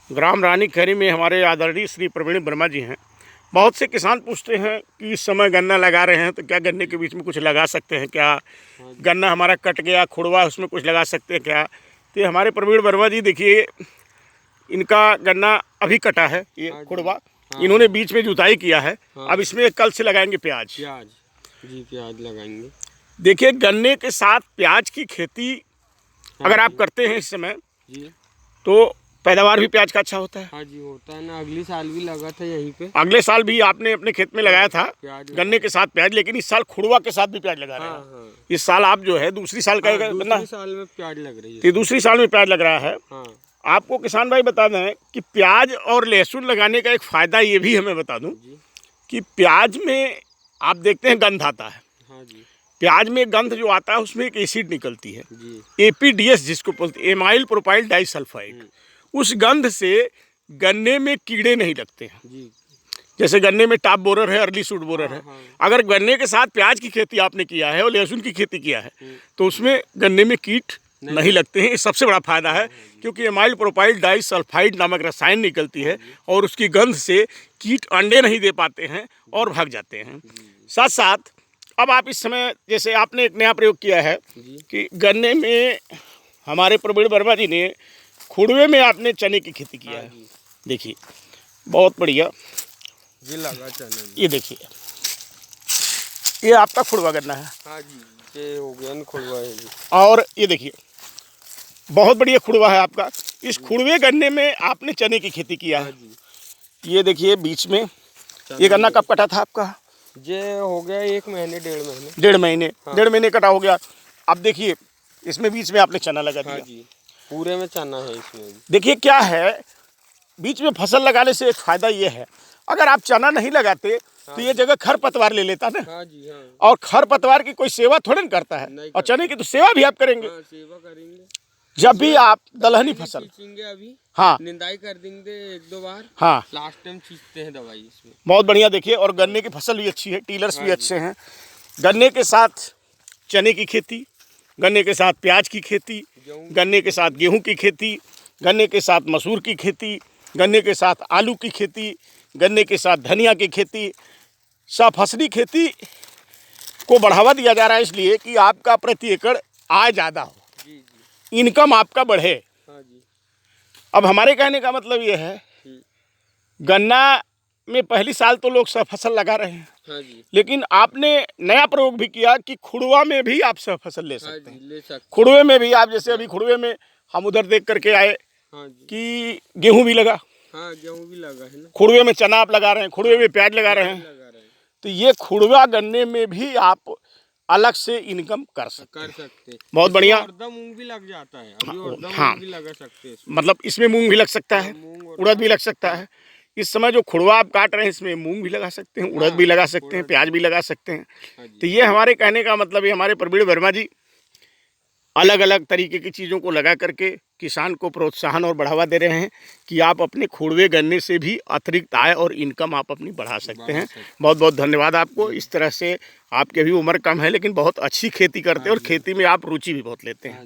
ग्राम रानी खैरी में हमारे आदरणीय श्री प्रवीण वर्मा जी हैं। बहुत से किसान पूछते हैं कि इस समय गन्ना लगा रहे हैं तो क्या गन्ने के बीच में कुछ लगा सकते हैं क्या, गन्ना हमारा कट गया खुड़वा उसमें कुछ लगा सकते हैं क्या। तो ये हमारे प्रवीण वर्मा जी देखिए, इनका गन्ना अभी कटा है, ये खुड़वा इन्होंने बीच में जुताई किया है। अब इसमें कल से लगाएंगे प्याज जी, प्याज लगाएंगे। देखिए, गन्ने के साथ प्याज की खेती अगर आप करते हैं इस समय जी, तो पैदावार भी प्याज का अच्छा होता है। हाँ जी, होता है ना। अगले साल भी लगा था यहीं पे। अगले साल भी आपने अपने खेत में लगाया था गन्ने के साथ प्याज, लेकिन इस साल खुड़वा के साथ भी प्याज लगा रहे हैं। इस साल आप जो है दूसरी साल का गन्ना, दूसरी साल में प्याज लग रही है। तो दूसरी साल में प्याज लग रहा है। आपको किसान भाई बता दें कि प्याज और लहसुन लगाने का एक फ़ायदा ये भी हमें बता दूं कि प्याज में आप देखते हैं गंध आता है। हाँ जी, प्याज में गंध जो आता है उसमें एक एसिड निकलती है, APDS जिसको बोलते हैं, एमाइल प्रोपाइल डाइसल्फाइड। उस गंध से गन्ने में कीड़े नहीं लगते हैं जी। जैसे गन्ने में टॉप बोरर है, अर्ली शूट बोरर है। अगर गन्ने के साथ प्याज की खेती आपने किया है और लहसुन की खेती किया है तो उसमें गन्ने में कीट नहीं लगते हैं। ये सबसे बड़ा फायदा है, क्योंकि एमाइल प्रोपाइल डाइसल्फाइड नामक रसायन निकलती है और उसकी गंध से कीट अंडे नहीं दे पाते हैं और भाग जाते हैं। साथ साथ अब आप इस समय जैसे आपने एक नया प्रयोग किया है कि गन्ने में हमारे प्रवीण वर्मा जी ने खुड़वे में आपने चने की खेती किया है। देखिए बहुत बढ़िया, ये लगा चना। ये देखिए, ये आपका खुड़वा गन्ना है। हाँ जी, ये हो गया ना खुड़वा है जी। और ये देखिए बहुत बढ़िया खुड़वा है आपका। इस खुड़वे गन्ने में आपने चने की खेती किया है। ये देखिए बीच में ये गन्ना कब कटा था आपका? ये हो गया 1 महीने 1.5 महीने। 1.5 महीने, 1.5 महीने कटा हो गया। अब देखिए इसमें बीच में आपने चना लगा दिया। हाँ जी, पूरे में चना है इसमें। देखिए क्या है, बीच में फसल लगाने से एक फायदा ये है, अगर आप चना नहीं लगाते तो ये जगह खरपतवार ले लेता ना। हाँ जी, हाँ। और खरपतवार की कोई सेवा थोड़ा ना करता है, और चने की तो सेवा भी आप करेंगे। सेवा करेंगे जब भी आप दलहनी फसल अभी निंदाई कर देंगे 1-2 बार। लास्ट टाइम छींचते हैं दवाई इसमें। बहुत बढ़िया। देखिए, और गन्ने की फसल भी अच्छी है, टीलर्स भी अच्छे हैं। गन्ने के साथ चने की खेती, गन्ने के साथ प्याज की खेती, गन्ने के साथ गेहूं की खेती, गन्ने के साथ मसूर की खेती, गन्ने के साथ आलू की खेती, गन्ने के साथ धनिया की खेती, सब फसली खेती को बढ़ावा दिया जा रहा है, इसलिए कि आपका प्रति एकड़ आय ज़्यादा हो, इनकम आपका बढ़े। अब हमारे कहने का मतलब ये है, गन्ना में पहली साल तो लोग सब फसल लगा रहे हैं, लेकिन आपने नया प्रयोग भी किया कि खुड़वा में भी आप सब फसल ले सकते हैं। खुड़वे में भी आप, जैसे अभी खुड़वे में हम उधर देख करके आए कि गेहूं भी लगा। गेहूं भी लगा है ना। खुड़वे में चना आप लगा रहे हैं, खुड़वे में प्याज लगा रहे हैं। तो ये खुड़वा गन्ने में भी आप अलग से इनकम कर सकते हैं। बहुत बढ़िया। मूंग भी लग जाता है अभी, हाँ, भी लगा सकते हैं। मतलब इसमें मूंग भी लग सकता है, उड़द भी लग सकता है। इस समय जो खुड़वा आप काट रहे हैं इसमें मूंग भी लगा सकते हैं, उड़द भी लगा सकते हैं, प्याज भी लगा सकते हैं। तो ये हमारे कहने का मतलब है, हमारे प्रवीण वर्मा जी अलग अलग तरीके की चीज़ों को लगा करके किसान को प्रोत्साहन और बढ़ावा दे रहे हैं कि आप अपने खुड़वे गन्ने से भी अतिरिक्त आय और इनकम आप अपनी बढ़ा सकते हैं। बहुत बहुत धन्यवाद आपको। इस तरह से आपकी अभी उम्र कम है लेकिन बहुत अच्छी खेती करते हैं और खेती में आप रुचि भी बहुत लेते हैं।